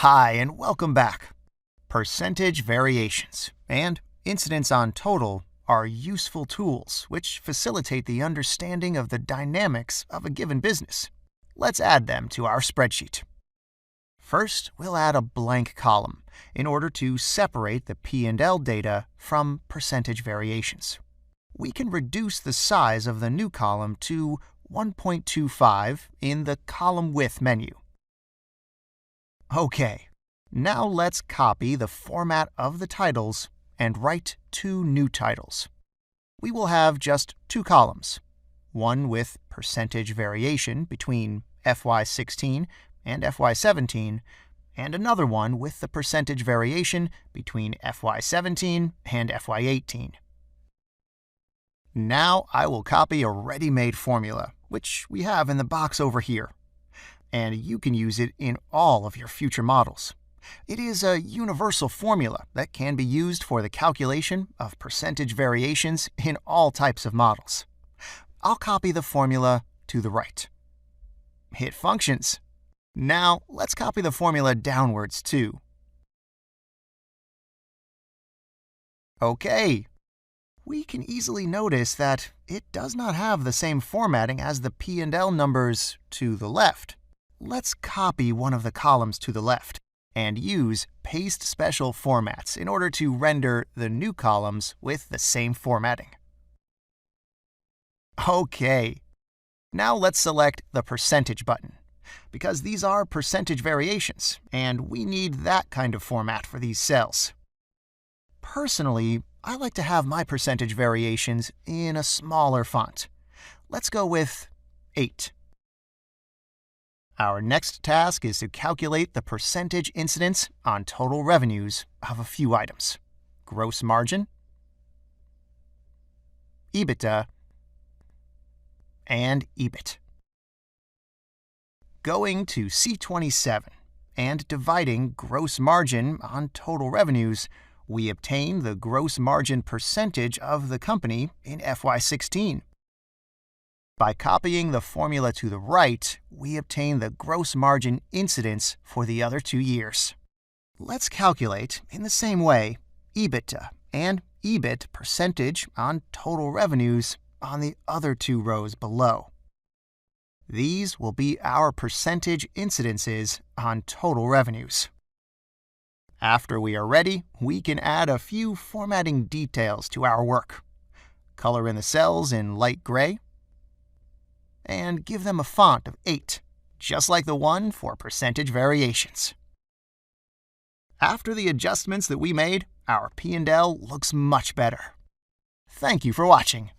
Hi, and welcome back. Percentage variations and incidence on total are useful tools which facilitate the understanding of the dynamics of a given business. Let's add them to our spreadsheet. First, we'll add a blank column in order to separate the P&L data from percentage variations. We can reduce the size of the new column to 1.25 in the column width menu. Okay, now let's copy the format of the titles and write two new titles. We will have just two columns, one with percentage variation between FY16 and FY17, and another one with the percentage variation between FY17 and FY18. Now I will copy a ready-made formula, which we have in the box over here, and you can use it in all of your future models. It is a universal formula that can be used for the calculation of percentage variations in all types of models. I'll copy the formula to the right. Hit Functions. Now let's copy the formula downwards too. Okay. We can easily notice that it does not have the same formatting as the P&L numbers to the left. Let's copy one of the columns to the left and use paste special formats in order to render the new columns with the same formatting. Okay, now let's select the percentage button, because these are percentage variations, and we need that kind of format for these cells. Personally, I like to have my percentage variations in a smaller font. Let's go with 8. Our next task is to calculate the percentage incidence on total revenues of a few items: gross margin, EBITDA, and EBIT. Going to C27 and dividing gross margin on total revenues, we obtain the gross margin percentage of the company in FY16. By copying the formula to the right, we obtain the gross margin incidence for the other 2 years. Let's calculate, in the same way, EBITDA and EBIT percentage on total revenues on the other 2 rows below. These will be our percentage incidences on total revenues. After we are ready, we can add a few formatting details to our work. Color in the cells in light gray, and give them a font of 8, just like the one for percentage variations. After the adjustments that we made, our P&L looks much better. Thank you for watching.